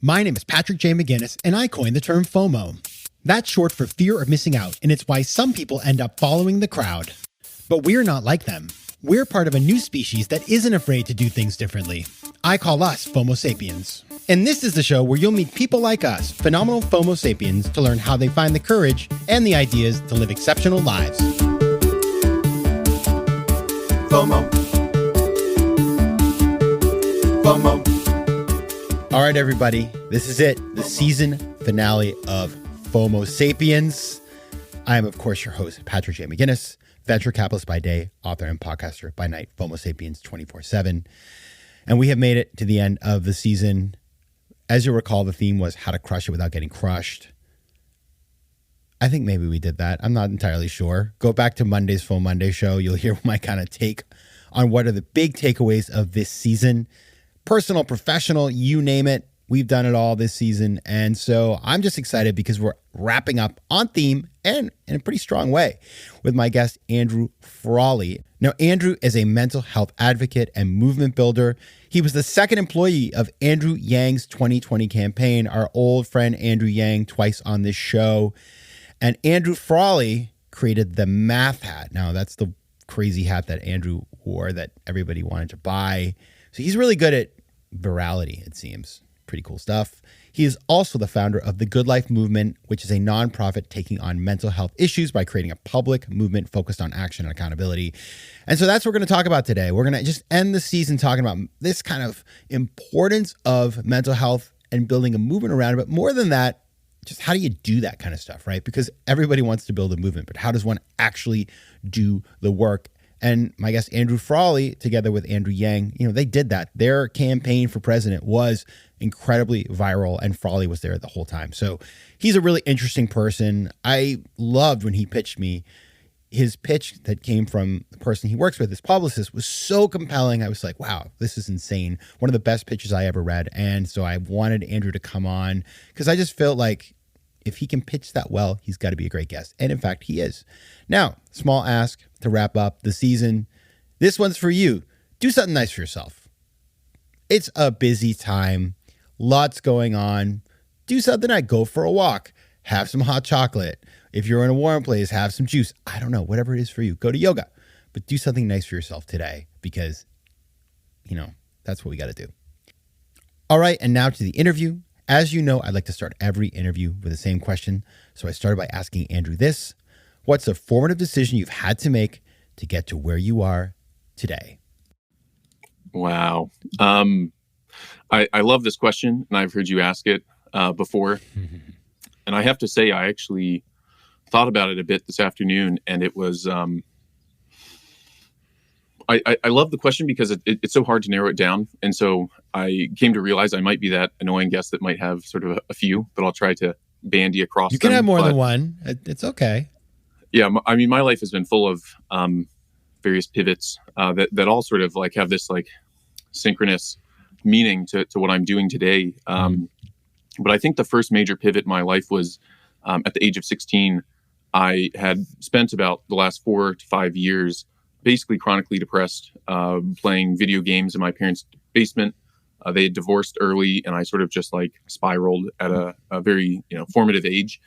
My name is Patrick J. McGinnis, and I coined the term FOMO. That's short for fear of missing out, and it's why some people end up following the crowd. But we're not like them. We're part of a new species that isn't afraid to do things differently. I call us FOMO Sapiens. And this is the show where you'll meet people like us, phenomenal FOMO Sapiens, to learn how they find the courage and the ideas to live exceptional lives. FOMO. FOMO. All right, everybody, this is it, the season finale of FOMO Sapiens. I am, of course, your host, Patrick J. McGinnis, venture capitalist by day, author and podcaster by night, FOMO Sapiens 24/7. And we have made it to the end of the season. As you'll recall, the theme was how to crush it without getting crushed. I think maybe we did that. I'm not entirely sure. Go back to Monday's FOMO Monday show. You'll hear my kind of take on what are the big takeaways of this season. Personal, professional, you name it. We've done it all this season. And so I'm just excited because we're wrapping up on theme and in a pretty strong way with my guest, Andrew Frawley. Now, Andrew is a mental health advocate and movement builder. He was the second employee of Andrew Yang's 2020 campaign, our old friend Andrew Yang, twice on this show. And Andrew Frawley created the math hat. Now, that's the crazy hat that Andrew wore that everybody wanted to buy. So he's really good at virality, it seems. Pretty cool stuff. He is also the founder of the Good Life Movement, which is a nonprofit taking on mental health issues by creating a public movement focused on action and accountability. And so that's what we're going to talk about today. We're going to just end the season talking about this kind of importance of mental health and building a movement around it. But more than that, just how do you do that kind of stuff, right? Because everybody wants to build a movement, but how does one actually do the work? And my guest, Andrew Frawley, together with Andrew Yang, they did that. Their campaign for president was incredibly viral, and Frawley was there the whole time. So he's a really interesting person. I loved when he pitched me. His pitch that came from the person he works with, his publicist, was so compelling. I was like, wow, this is insane. One of the best pitches I ever read. And so I wanted Andrew to come on because I just felt like if he can pitch that well, he's got to be a great guest. And in fact, he is. Now, small ask to wrap up the season. This one's for you. Do something nice for yourself. It's a busy time. Lots going on. Do something nice. Go for a walk. Have some hot chocolate. If you're in a warm place, have some juice. I don't know, whatever it is for you. Go to yoga. But do something nice for yourself today because, that's what we got to do. All right, and now to the interview. As you know, I'd like to start every interview with the same question. So I started by asking Andrew this. What's a formative decision you've had to make to get to where you are today? Wow. I love this question, and I've heard you ask it before. And I have to say, I actually thought about it a bit this afternoon, and it was... I love the question because it's so hard to narrow it down. And so I came to realize I might be that annoying guest that might have sort of a few, but I'll try to bandy across them. You can have more than one. It's okay. Yeah. My life has been full of various pivots that all sort of like have this like synchronous meaning to what I'm doing today. But I think the first major pivot in my life was at the age of 16. I had spent about the last 4 to 5 years basically chronically depressed, playing video games in my parents' basement. They had divorced early, and I sort of just like spiraled at a very formative age.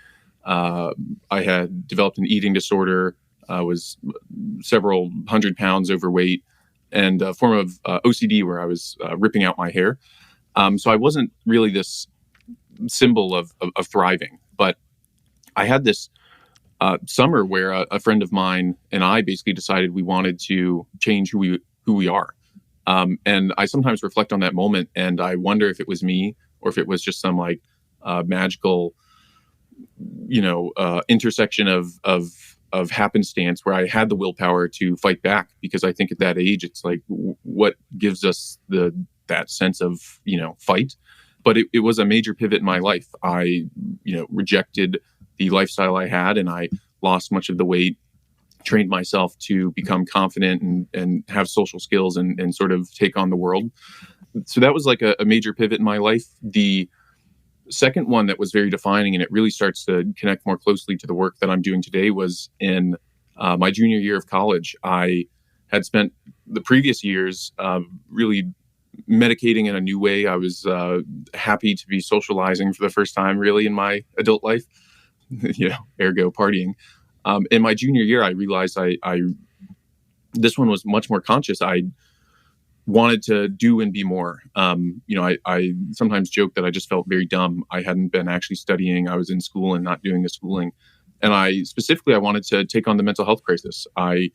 I had developed an eating disorder, was several 100 pounds overweight, and a form of OCD where I was ripping out my hair. So I wasn't really this symbol of thriving, but I had this summer where a friend of mine and I basically decided we wanted to change who we are. And I sometimes reflect on that moment and I wonder if it was me or if it was just some like magical, intersection of happenstance where I had the willpower to fight back, because I think at that age, it's like what gives us that sense of, fight. But it was a major pivot in my life. I, rejected the lifestyle I had, and I lost much of the weight, trained myself to become confident and have social skills and sort of take on the world. So that was like a major pivot in my life. The second one that was very defining, and it really starts to connect more closely to the work that I'm doing today, was in my junior year of college. I had spent the previous years really medicating in a new way. I was happy to be socializing for the first time, really, in my adult life. Ergo partying. In my junior year, I realized I this one was much more conscious. I wanted to do and be more. I sometimes joke that I just felt very dumb. I hadn't been actually studying. I was in school and not doing the schooling. And I wanted to take on the mental health crisis. I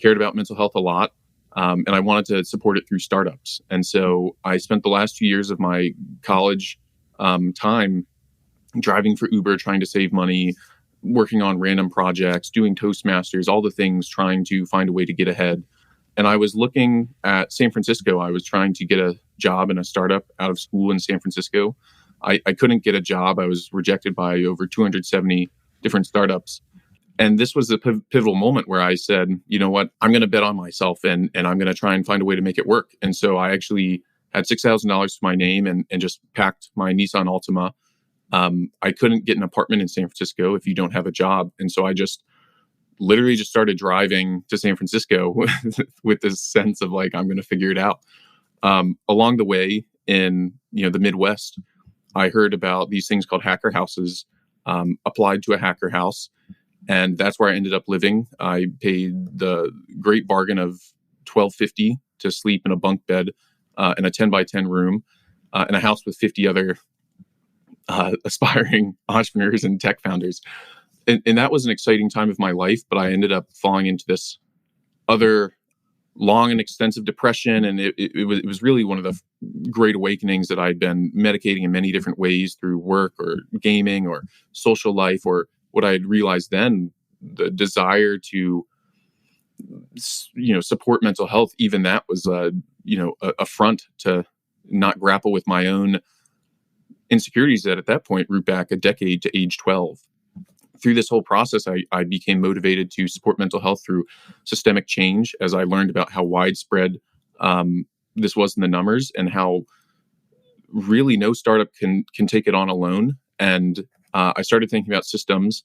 cared about mental health a lot, and I wanted to support it through startups. And so I spent the last 2 years of my college time driving for Uber, trying to save money, working on random projects, doing Toastmasters, all the things, trying to find a way to get ahead. And I was looking at San Francisco. I was trying to get a job in a startup out of school in San Francisco. I couldn't get a job. I was rejected by over 270 different startups. And this was a pivotal moment where I said, you know what, I'm going to bet on myself and I'm going to try and find a way to make it work. And so I actually had $6,000 to my name and just packed my Nissan Altima. I couldn't get an apartment in San Francisco if you don't have a job. And so I just literally just started driving to San Francisco with this sense of like, I'm going to figure it out. Along the way in, the Midwest, I heard about these things called hacker houses, applied to a hacker house. And that's where I ended up living. I paid the great bargain of $1,250 to sleep in a bunk bed in a 10 by 10 room in a house with 50 other aspiring entrepreneurs and tech founders. And that was an exciting time of my life, but I ended up falling into this other long and extensive depression. And it was really one of the great awakenings that I'd been medicating in many different ways through work or gaming or social life, or what I had realized then, the desire to, support mental health. Even that was, a front to not grapple with my own insecurities that at that point root back a decade to age 12. Through this whole process, I became motivated to support mental health through systemic change as I learned about how widespread this was in the numbers and how really no startup can take it on alone. And I started thinking about systems,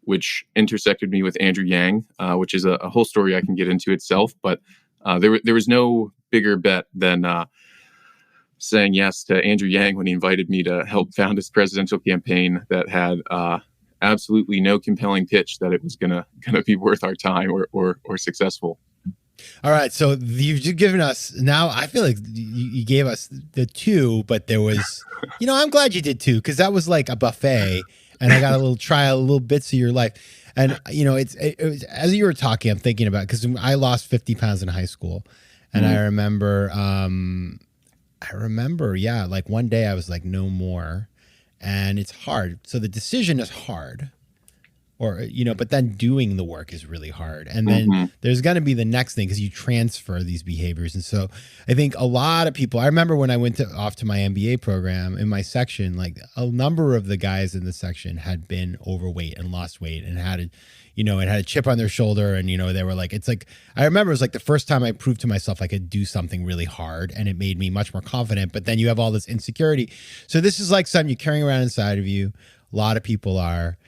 which intersected me with Andrew Yang, which is a whole story I can get into itself. But there was no bigger bet than saying yes to Andrew Yang when he invited me to help found his presidential campaign that had absolutely no compelling pitch that it was gonna be worth our time or successful. All right, so you've given us, now I feel like you gave us the two, but there was, I'm glad you did two, because that was like a buffet, and I got a little bits of your life. And it was, as you were talking, I'm thinking about, because I lost 50 pounds in high school, and I remember, like one day I was like, no more. And it's hard. So the decision is hard, but then doing the work is really hard. And then there's going to be the next thing, because you transfer these behaviors. And so I think a lot of people, I remember when I went off to my MBA program in my section, like a number of the guys in the section had been overweight and lost weight and had a chip on their shoulder. And, they were like, I remember it was like the first time I proved to myself I could do something really hard, and it made me much more confident. But then you have all this insecurity. So this is like something you're carrying around inside of you. A lot of people are.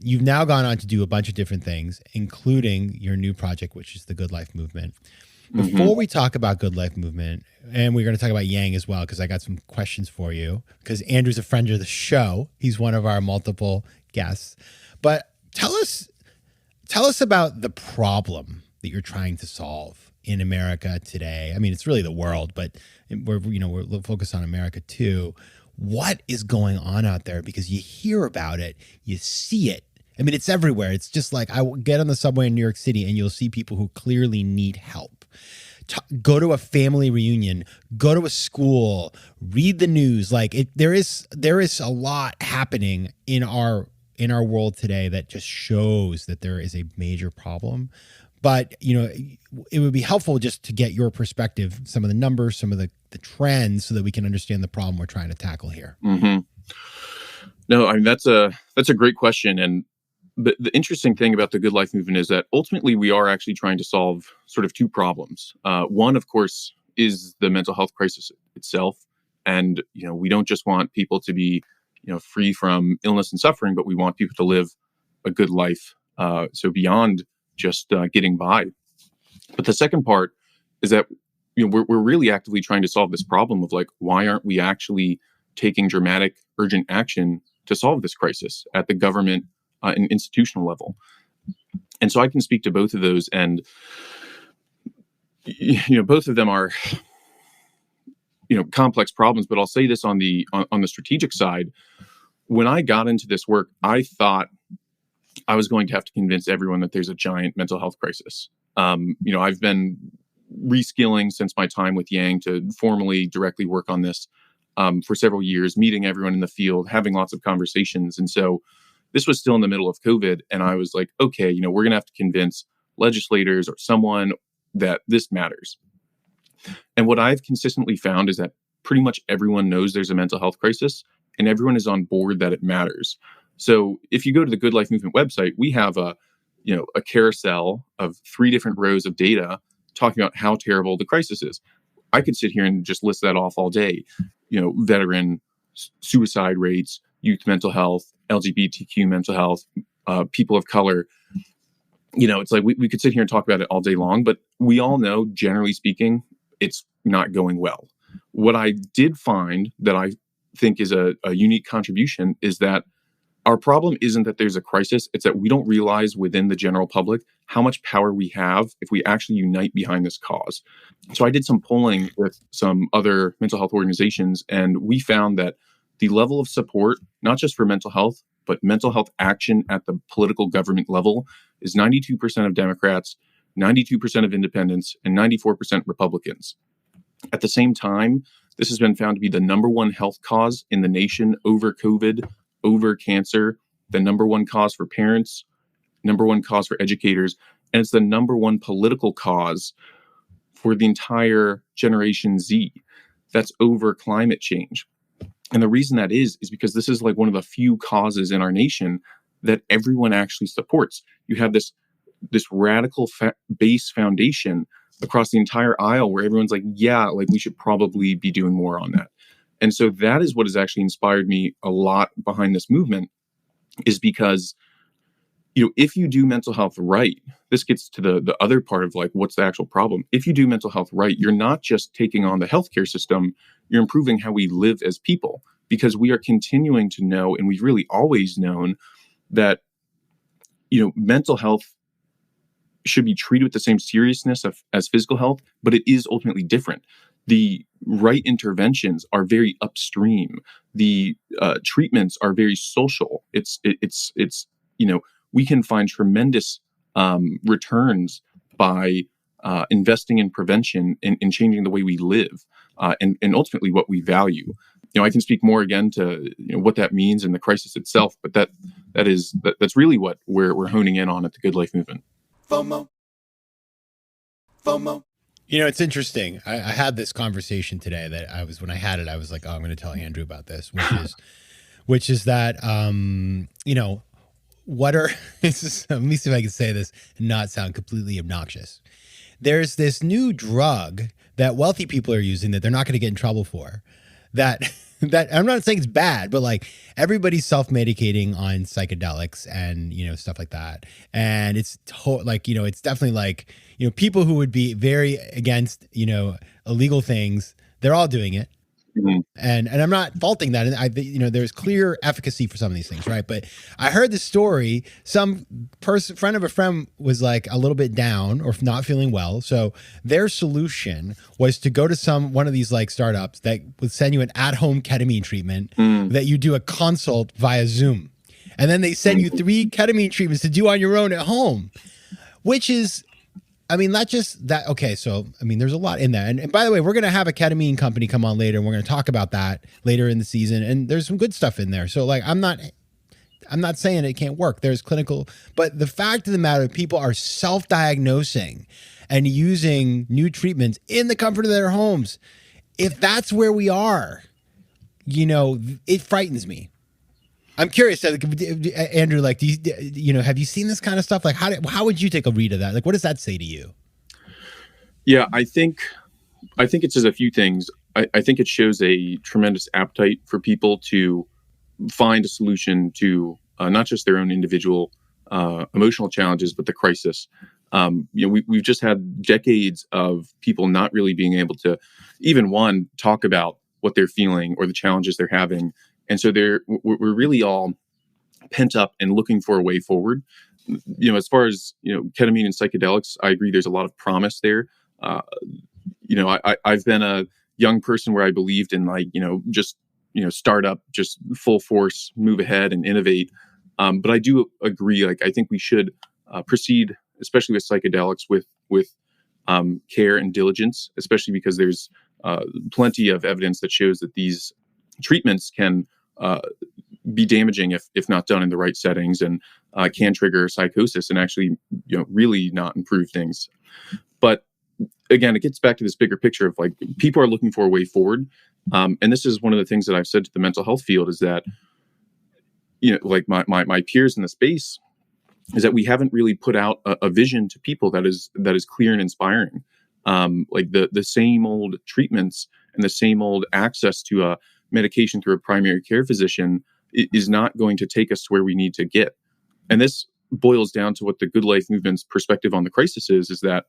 You've now gone on to do a bunch of different things, including your new project, which is the Good Life Movement. Before we talk about Good Life Movement, and we're going to talk about Yang as well, because I got some questions for you, because Andrew's a friend of the show. He's one of our multiple guests. But tell us about the problem that you're trying to solve in America today. I mean, it's really the world, but we're focused on America too. What is going on out there? Because you hear about it, you see it. I mean, it's everywhere. It's just like, I will get on the subway in New York City and you'll see people who clearly need help. Go to a family reunion, go to a school, read the news. Like there is a lot happening in our world today that just shows that there is a major problem. But, it would be helpful just to get your perspective, some of the numbers, some of the trends, so that we can understand the problem we're trying to tackle here. No, I mean, that's a great question. And the interesting thing about the Good Life Movement is that ultimately we are actually trying to solve sort of two problems. One, of course, is the mental health crisis itself. And, we don't just want people to be, free from illness and suffering, but we want people to live a good life. So beyond just getting by. But the second part is that, we're really actively trying to solve this problem of like, why aren't we actually taking dramatic, urgent action to solve this crisis at the government and institutional level? And so I can speak to both of those, and both of them are complex problems. But I'll say this on the strategic side. When I got into this work, I thought I was going to have to convince everyone that there's a giant mental health crisis. I've been reskilling since my time with Yang to formally directly work on this for several years, meeting everyone in the field, having lots of conversations. And so this was still in the middle of COVID. And I was like, okay, we're going to have to convince legislators or someone that this matters. And what I've consistently found is that pretty much everyone knows there's a mental health crisis and everyone is on board that it matters. So if you go to the Good Life Movement website, we have a carousel of 3 different rows of data talking about how terrible the crisis is. I could sit here and just list that off all day. Veteran suicide rates, youth mental health, LGBTQ mental health, people of color. It's like we could sit here and talk about it all day long, but we all know, generally speaking, it's not going well. What I did find that I think is a unique contribution is that our problem isn't that there's a crisis. It's that we don't realize within the general public how much power we have if we actually unite behind this cause. So I did some polling with some other mental health organizations, and we found that the level of support, not just for mental health, but mental health action at the political government level, is 92% of Democrats, 92% of independents, and 94% Republicans. At the same time, this has been found to be the number one health cause in the nation over COVID, over cancer, the number one cause for parents, number one cause for educators, and it's the number one political cause for the entire Generation Z. That's over climate change. And the reason that is because this is like one of the few causes in our nation that everyone actually supports. You have this radical base foundation across the entire aisle where everyone's like, yeah, like we should probably be doing more on that. And so that is what has actually inspired me a lot behind this movement, is because, if you do mental health right, this gets to the other part of like, what's the actual problem? If you do mental health right, you're not just taking on the healthcare system, you're improving how we live as people, because we are continuing to know, and we've really always known that, mental health should be treated with the same seriousness as physical health, but it is ultimately different. The right interventions are very upstream. The treatments are very social. It's we can find tremendous returns by investing in prevention and changing the way we live and ultimately what we value. I can speak more again to what that means in the crisis itself, but that's really what we're honing in on at the Good Life Movement. FOMO. It's interesting. I had this conversation today that when I had it, I was like, oh, I'm going to tell Andrew about this, which is that, let me see if I can say this and not sound completely obnoxious. There's this new drug that wealthy people are using that they're not going to get in trouble for, that I'm not saying it's bad, but like everybody's self-medicating on psychedelics and, stuff like that. And it's it's definitely like, people who would be very against, illegal things, they're all doing it. Mm-hmm. And I'm not faulting that. And there's clear efficacy for some of these things, right? But I heard this story. Some friend of a friend was like a little bit down or not feeling well. So their solution was to go to one of these like startups that would send you an at-home ketamine treatment that you do a consult via Zoom. And then they send you 3 ketamine treatments to do on your own at home, which is, not just that. Okay. So, there's a lot in there. And by the way, we're going to have a ketamine company come on later and we're going to talk about that later in the season. And there's some good stuff in there. So like, I'm not saying it can't work. There's clinical, but the fact of the matter, people are self-diagnosing and using new treatments in the comfort of their homes. If that's where we are, it frightens me. I'm curious, Andrew, like, have you seen this kind of stuff? Like, how would you take a read of that? Like, what does that say to you? Yeah, I think it says a few things. I think it shows a tremendous appetite for people to find a solution to not just their own individual emotional challenges, but the crisis. We've just had decades of people not really being able to even talk about what they're feeling or the challenges they're having. And so we're really all pent up and looking for a way forward. As far as, ketamine and psychedelics, I agree there's a lot of promise there. I've been a young person where I believed in just, start up, just full force, move ahead and innovate. But I do agree, I think we should proceed, especially with psychedelics, with care and diligence, especially because there's plenty of evidence that shows that these treatments can be damaging if not done in the right settings, and can trigger psychosis and actually really not improve things. But again, it gets back to this bigger picture of people are looking for a way forward, and this is one of the things that I've said to the mental health field is that my peers in the space is that we haven't really put out a vision to people that is clear and inspiring. The same old treatments and the same old access to a medication through a primary care physician is not going to take us to where we need to get. And this boils down to what the Good Life movement's perspective on the crisis is that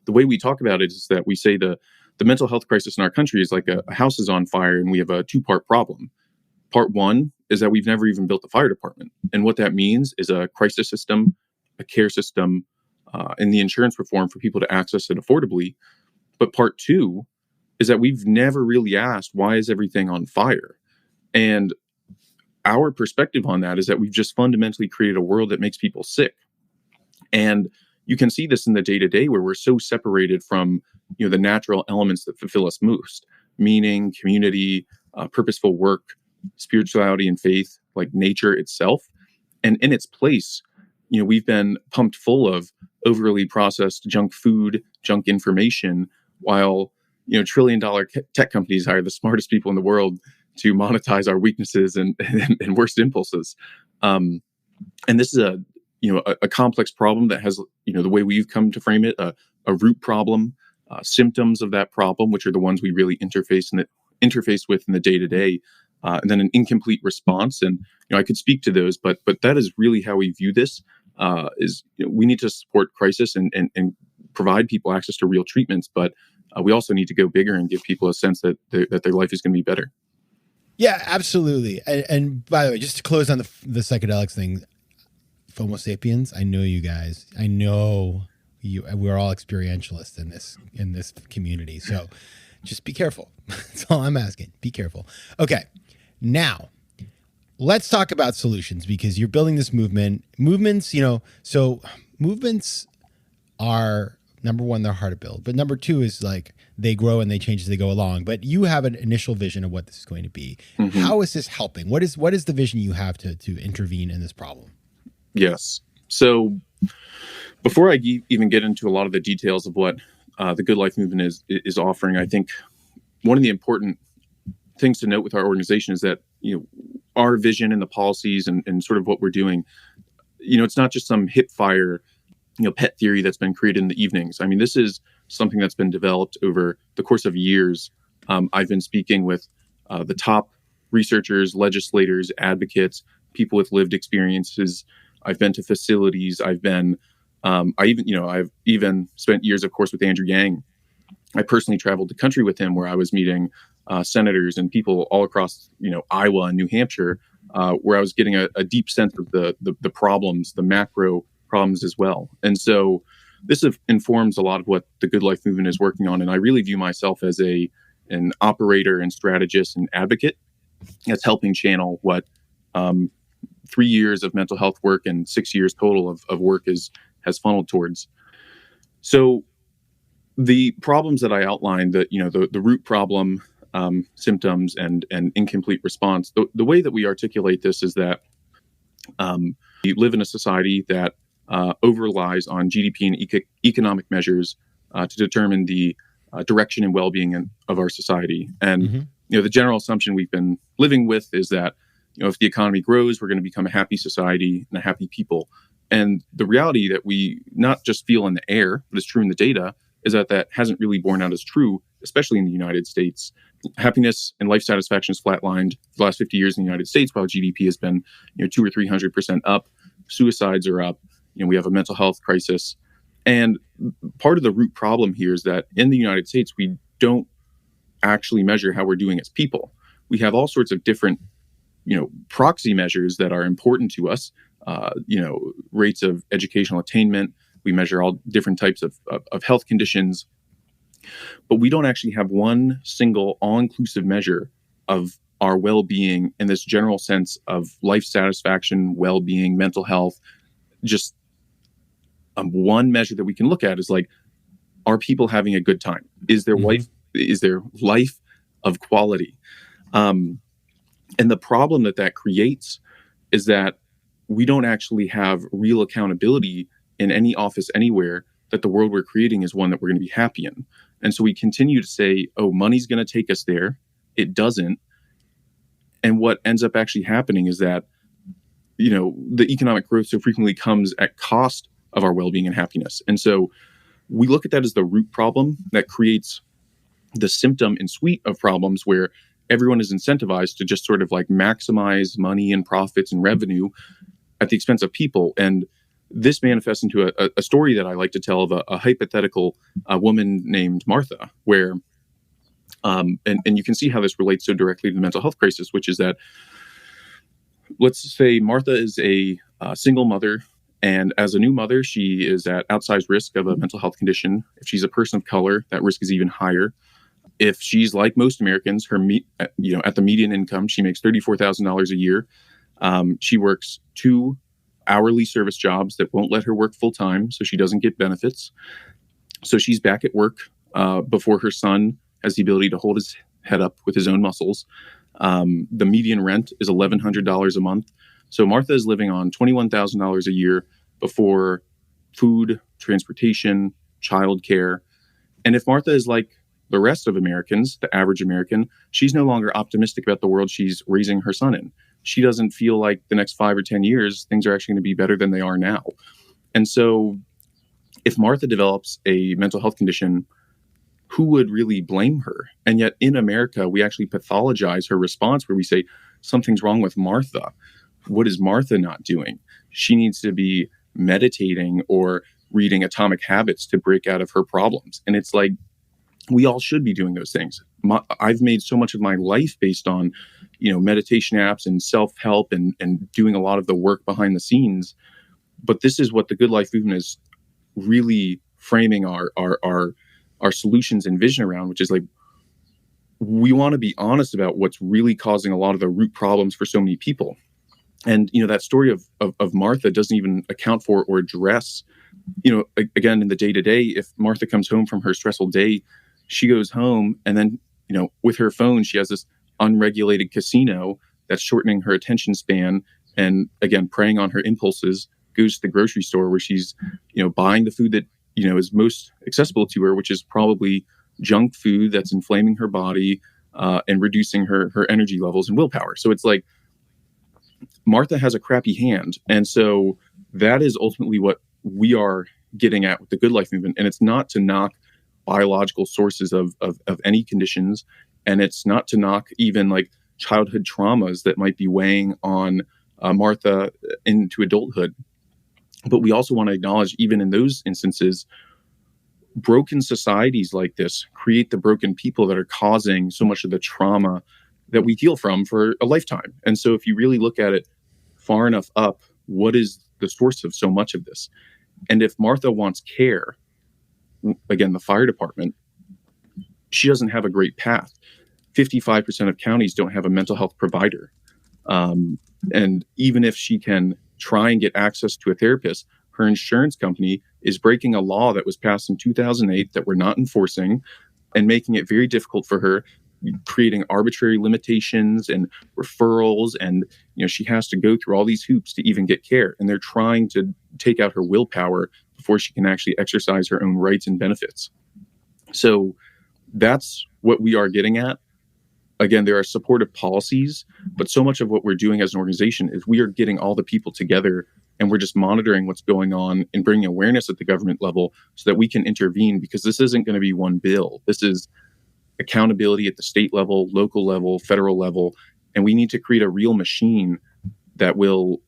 the way we talk about it is that we say the mental health crisis in our country is like a house is on fire and we have a two-part problem. Part one is that we've never even built the fire department. And what that means is a crisis system, a care system, and the insurance reform for people to access it affordably. But part two is that we've never really asked, why is everything on fire? And our perspective on that is that we've just fundamentally created a world that makes people sick. And you can see this in the day-to-day where we're so separated from the natural elements that fulfill us most, meaning, community, purposeful work, spirituality and faith, like nature itself. And in its place, we've been pumped full of overly processed junk food, junk information, while trillion-dollar tech companies hire the smartest people in the world to monetize our weaknesses and worst impulses. And this is a complex problem that has, the way we've come to frame it, a root problem, symptoms of that problem, which are the ones we really interface with in the day-to-day, and then an incomplete response. And I could speak to those, but that is really how we view this. We need to support crisis and provide people access to real treatments, but we also need to go bigger and give people a sense that their life is going to be better. Yeah, absolutely. And by the way, just to close on the psychedelics thing, FOMO Sapiens, I know you guys. I know we're all experientialists in this community. So just be careful. That's all I'm asking. Be careful. Okay. Now, let's talk about solutions, because you're building this movement. Movements are, number one, they're hard to build. But number two is they grow and they change as they go along. But you have an initial vision of what this is going to be. Mm-hmm. How is this helping? What is the vision you have to intervene in this problem? Yes. So before I even get into a lot of the details of what the Good Life movement is offering, I think one of the important things to note with our organization is that our vision and the policies and sort of what we're doing, it's not just some hip fire pet theory that's been created in the evenings. I mean, this is something that's been developed over the course of years. I've been speaking with the top researchers, legislators, advocates, people with lived experiences. I've been to facilities. I've even spent years, of course, with Andrew Yang. I personally traveled the country with him, where I was meeting senators and people all across, Iowa and New Hampshire, where I was getting a deep sense of the problems, the macro problems as well. And so this informs a lot of what the Good Life movement is working on. And I really view myself as an operator and strategist and advocate that's helping channel what 3 years of mental health work and 6 years total of work has funneled towards. So the problems that I outlined, the root problem, symptoms and incomplete response, the way that we articulate this is that we live in a society that overlies on GDP and economic measures to determine the direction and well-being of our society. And mm-hmm. The general assumption we've been living with is that if the economy grows, we're going to become a happy society and a happy people. And the reality that we not just feel in the air, but is true in the data, is that hasn't really borne out as true, especially in the United States. Happiness and life satisfaction has flatlined for the last 50 years in the United States, while GDP has been 200 or 300% up. Suicides are up. we have a mental health crisis. And part of the root problem here is that in the United States, we don't actually measure how we're doing as people. We have all sorts of different, proxy measures that are important to us. Rates of educational attainment. We measure all different types of health conditions, but we don't actually have one single all-inclusive measure of our well-being in this general sense of life satisfaction, well-being, mental health. Just one measure that we can look at is like, are people having a good time? Is their life of quality? And the problem that creates is that we don't actually have real accountability in any office anywhere that the world we're creating is one that we're going to be happy in. And so we continue to say, oh, money's going to take us there. It doesn't. And what ends up actually happening is that, the economic growth so frequently comes at cost of our well-being and happiness. And so we look at that as the root problem that creates the symptom and suite of problems where everyone is incentivized to just sort of like maximize money and profits and revenue at the expense of people. And this manifests into a story that I like to tell of a hypothetical woman named Martha, where, and you can see how this relates so directly to the mental health crisis, which is that, let's say Martha is a single mother, and as a new mother, she is at outsized risk of a mental health condition. If she's a person of color, that risk is even higher. If she's like most Americans, at the median income, she makes $34,000 a year. She works 2 hourly service jobs that won't let her work full time, so she doesn't get benefits. So she's back at work before her son has the ability to hold his head up with his own muscles. The median rent is $1,100 a month. So Martha is living on $21,000 a year before food, transportation, childcare. And if Martha is like the rest of Americans, the average American, she's no longer optimistic about the world she's raising her son in. She doesn't feel like the next 5 or 10 years, things are actually going to be better than they are now. And so if Martha develops a mental health condition, who would really blame her? And yet in America, we actually pathologize her response where we say, something's wrong with Martha. What is Martha not doing? She needs to be meditating or reading Atomic Habits to break out of her problems. And it's like, we all should be doing those things. I've made so much of my life based on, meditation apps and self-help and doing a lot of the work behind the scenes. But this is what the Good Life movement is really framing our solutions and vision around, which is like, we want to be honest about what's really causing a lot of the root problems for so many people. And, that story of Martha doesn't even account for or address, again, in the day-to-day, if Martha comes home from her stressful day, she goes home and then, with her phone, she has this unregulated casino that's shortening her attention span and, again, preying on her impulses, goes to the grocery store where she's, buying the food that, is most accessible to her, which is probably junk food that's inflaming her body and reducing her energy levels and willpower. So it's like Martha has a crappy hand. And so that is ultimately what we are getting at with the Good Life movement. And it's not to knock biological sources of any conditions. And it's not to knock even like childhood traumas that might be weighing on Martha into adulthood. But we also want to acknowledge, even in those instances, broken societies like this create the broken people that are causing so much of the trauma that we heal from for a lifetime. And so if you really look at it far enough up, what is the source of so much of this? And if Martha wants care, again, the fire department, she doesn't have a great path. 55% of counties don't have a mental health provider. And even if she can try and get access to a therapist, her insurance company is breaking a law that was passed in 2008 that we're not enforcing and making it very difficult for her, creating arbitrary limitations and referrals. And, she has to go through all these hoops to even get care. And they're trying to take out her willpower before she can actually exercise her own rights and benefits. So that's what we are getting at. Again, there are supportive policies, but so much of what we're doing as an organization is we are getting all the people together and we're just monitoring what's going on and bringing awareness at the government level so that we can intervene, because this isn't going to be one bill. This is accountability at the state level, local level, federal level, and we need to create a real machine that will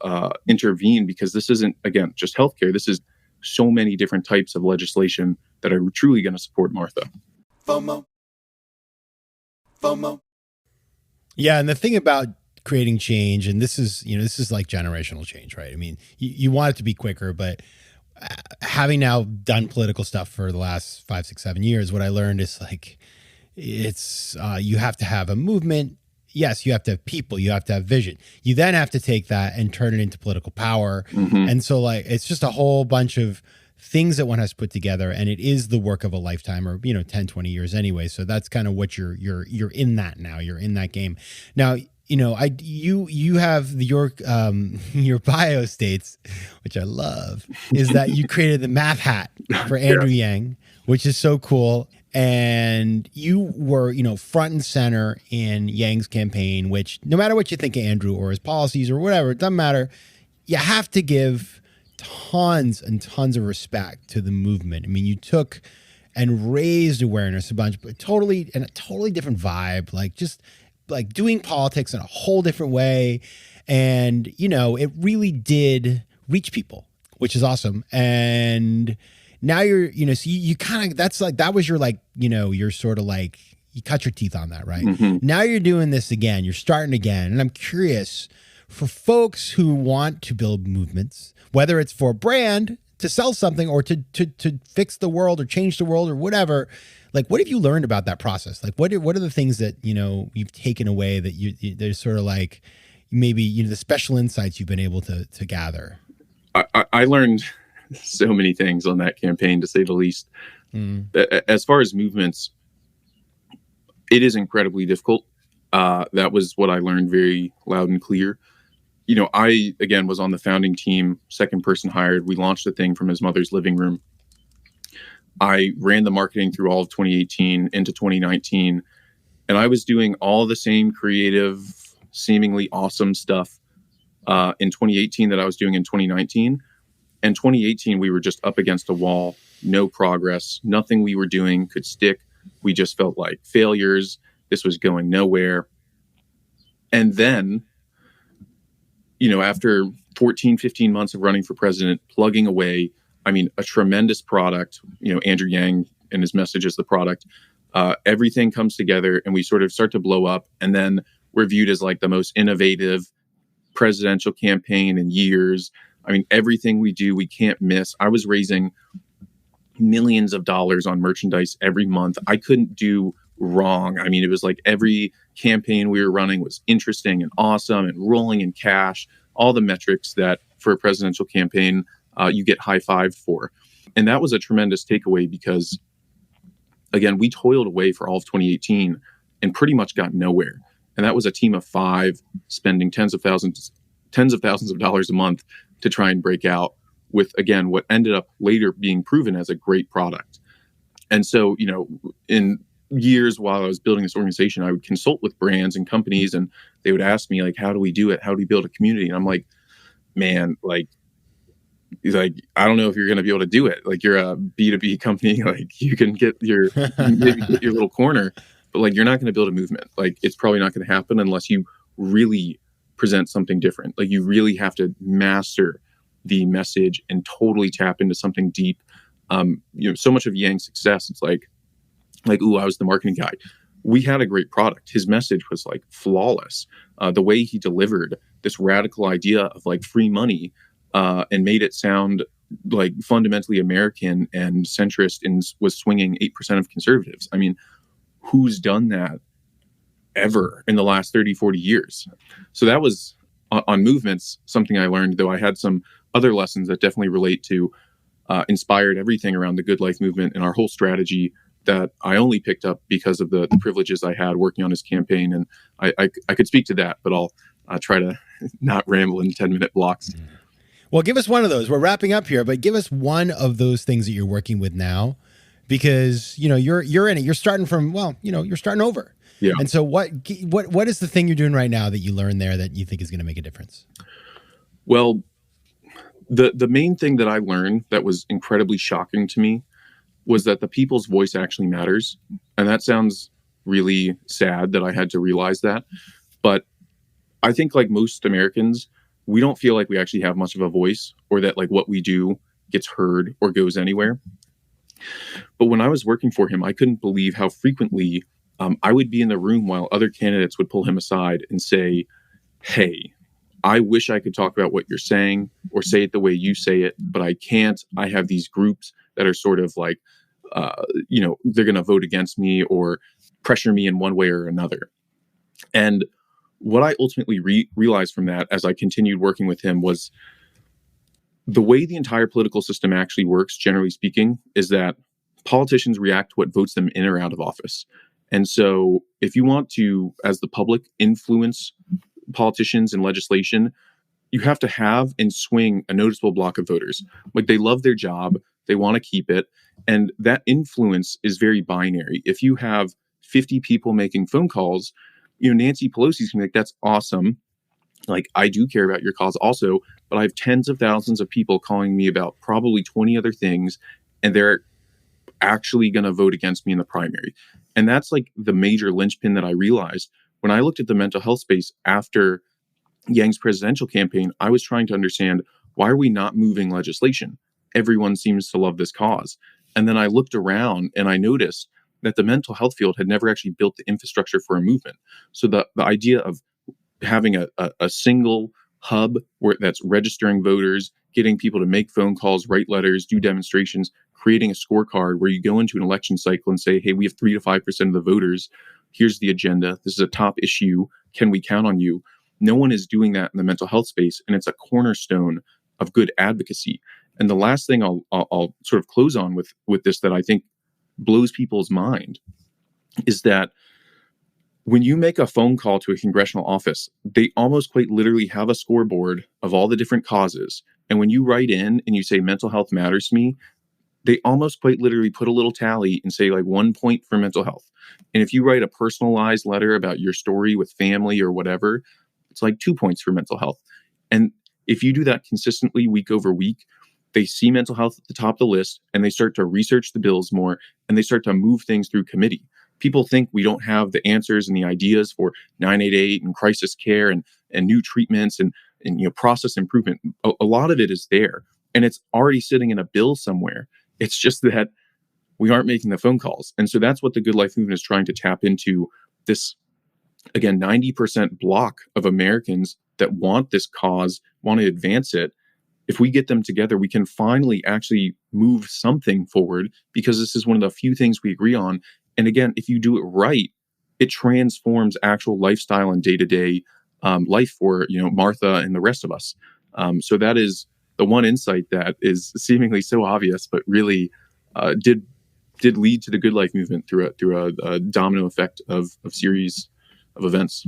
intervene, because this isn't, again, just healthcare. This is so many different types of legislation that are truly going to support Martha. FOMO. Yeah, and the thing about creating change, and this is like generational change, right? I mean, you want it to be quicker, but having now done political stuff for the last 5, 6, 7 years, what I learned is like, it's you have to have a movement. Yes, you have to have people, you have to have vision. You then have to take that and turn it into political power. Mm-hmm. And so like, it's just a whole bunch of things that one has to put together, and it is the work of a lifetime, or 10, 20 years anyway. So that's kind of what you're in that now. You're in that game. Now, you have your bio states, which I love, is that you created the math hat for Andrew Yang, which is so cool. And you were, front and center in Yang's campaign, which no matter what you think of Andrew or his policies or whatever, it doesn't matter. You have to give tons and tons of respect to the movement. I mean, you took and raised awareness a bunch, but a totally different vibe, like just like doing politics in a whole different way. And, it really did reach people, which is awesome. And now you're, so you kind of, that's like, that was your like, you're sort of like, you cut your teeth on that, right? Mm-hmm. Now you're doing this again, you're starting again. And I'm curious, for folks who want to build movements, whether it's for a brand to sell something or to fix the world or change the world or whatever, like, what have you learned about that process? Like, what are the things that, you've taken away that there's sort of like, maybe, the special insights you've been able to gather? I learned so many things on that campaign, to say the least. As far as movements, it is incredibly difficult. That was what I learned very loud and clear. I, again, was on the founding team, second person hired. We launched the thing from his mother's living room. I ran the marketing through all of 2018 into 2019, and I was doing all the same creative, seemingly awesome stuff in 2018 that I was doing in 2019. And 2018, we were just up against a wall, no progress, nothing we were doing could stick. We just felt like failures. This was going nowhere. And then, after 14, 15 months of running for president, plugging away, I mean, a tremendous product, Andrew Yang and his message is the product. Everything comes together and we sort of start to blow up. And then we're viewed as like the most innovative presidential campaign in years. I mean, everything we do, we can't miss. I was raising millions of dollars on merchandise every month. I couldn't do wrong. I mean, it was like every campaign we were running was interesting and awesome and rolling in cash, all the metrics that for a presidential campaign, you get high-fived for. And that was a tremendous takeaway because, again, we toiled away for all of 2018 and pretty much got nowhere. And that was a team of 5 spending tens of thousands of dollars a month to try and break out with, again, what ended up later being proven as a great product. And so, in years while I was building this organization, I would consult with brands and companies, and they would ask me, like, how do we do it? How do we build a community? And I'm like, man, I don't know if you're going to be able to do it. Like, you're a B2B company, like you can get maybe get your little corner, but like, you're not going to build a movement. Like, it's probably not going to happen unless you really present something different. Like, you really have to master the message and totally tap into something deep. So much of Yang's success, it's like, ooh, I was the marketing guy. We had a great product. His message was like flawless. The way he delivered this radical idea of like free money and made it sound like fundamentally American and centrist and was swinging 8% of conservatives. I mean, who's done that ever in the last 30, 40 years? So that was on movements, something I learned, though I had some other lessons that definitely relate to inspired everything around the Good Life movement and our whole strategy that I only picked up because of the privileges I had working on his campaign. And I could speak to that, but I'll try to not ramble in 10-minute blocks. Well, give us one of those. We're wrapping up here, but give us one of those things that you're working with now, because you're in it. You're starting from, you're starting over. Yeah. And so what is the thing you're doing right now that you learned there that you think is going to make a difference? Well, the main thing that I learned that was incredibly shocking to me was that the people's voice actually matters. And that sounds really sad that I had to realize that. But I think, like most Americans, we don't feel like we actually have much of a voice, or that like what we do gets heard or goes anywhere. But when I was working for him, I couldn't believe how frequently I would be in the room while other candidates would pull him aside and say, hey, I wish I could talk about what you're saying or say it the way you say it, but I can't. I have these groups that are sort of like, they're going to vote against me or pressure me in one way or another. And what I ultimately realized from that as I continued working with him was the way the entire political system actually works, generally speaking, is that politicians react to what votes them in or out of office. And so if you want to, as the public, influence politicians and legislation, you have to have and swing a noticeable block of voters. Like, they love their job, they want to keep it, and that influence is very binary. If you have 50 people making phone calls, Nancy Pelosi's gonna be like, that's awesome. Like, I do care about your cause also, but I have tens of thousands of people calling me about probably 20 other things, and they're actually going to vote against me in the primary. And that's like the major linchpin that I realized when I looked at the mental health space after Yang's presidential campaign. I was trying to understand, why are we not moving legislation? Everyone seems to love this cause. And then I looked around and I noticed that the mental health field had never actually built the infrastructure for a movement. So the idea of having a single hub that's registering voters, getting people to make phone calls, write letters, do demonstrations, creating a scorecard where you go into an election cycle and say, hey, we have 3 to 5% of the voters. Here's the agenda. This is a top issue. Can we count on you? No one is doing that in the mental health space, and it's a cornerstone of good advocacy. And the last thing I'll sort of close on with this that I think blows people's mind is that when you make a phone call to a congressional office, they almost quite literally have a scoreboard of all the different causes. And when you write in and you say mental health matters to me, they almost quite literally put a little tally and say like 1 point for mental health. And if you write a personalized letter about your story with family or whatever, it's like 2 points for mental health. And if you do that consistently week over week, they see mental health at the top of the list, and they start to research the bills more, and they start to move things through committee. People think we don't have the answers and the ideas for 988 and crisis care and new treatments and process improvement. A lot of it is there, and it's already sitting in a bill somewhere. It's just that we aren't making the phone calls. And so that's what the Good Life movement is trying to tap into, this, again, 90% block of Americans that want this cause, want to advance it. If we get them together, we can finally actually move something forward, because this is one of the few things we agree on. And again, if you do it right, it transforms actual lifestyle and day-to-day life for Martha and the rest of us. So that is the one insight that is seemingly so obvious, but really did lead to the Good Life movement through a domino effect of series of events.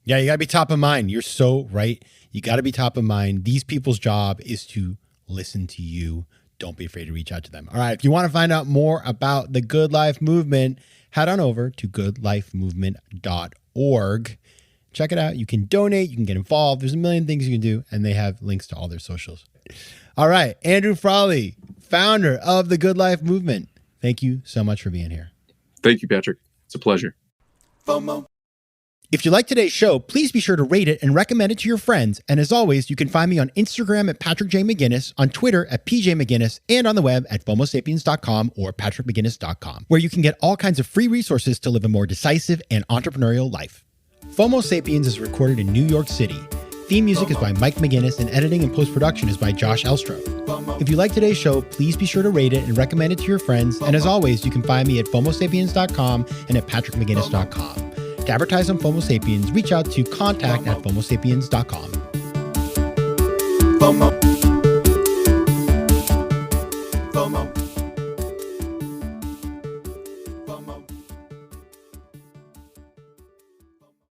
Yeah, you got to be top of mind. You're so right. You got to be top of mind. These people's job is to listen to you. Don't be afraid to reach out to them. All right. If you want to find out more about the Good Life movement, head on over to goodlifemovement.org. Check it out. You can donate. You can get involved. There's a million things you can do, and they have links to all their socials. All right. Andrew Frawley, founder of the Good Life movement. Thank you so much for being here. Thank you, Patrick. It's a pleasure. FOMO. If you like today's show, please be sure to rate it and recommend it to your friends. And as always, you can find me on Instagram at Patrick J. McGinnis, on Twitter at PJ McGinnis, and on the web at FOMOSapiens.com or PatrickMcGinnis.com, where you can get all kinds of free resources to live a more decisive and entrepreneurial life. FOMO Sapiens is recorded in New York City. Theme music is by Mike McGinnis, and editing and post-production is by Josh Elstro. If you like today's show, please be sure to rate it and recommend it to your friends. And as always, you can find me at FOMOSapiens.com and at PatrickMcGinnis.com. To advertise on FOMO Sapiens, reach out to contact@FOMOSapiens.com. FOMO.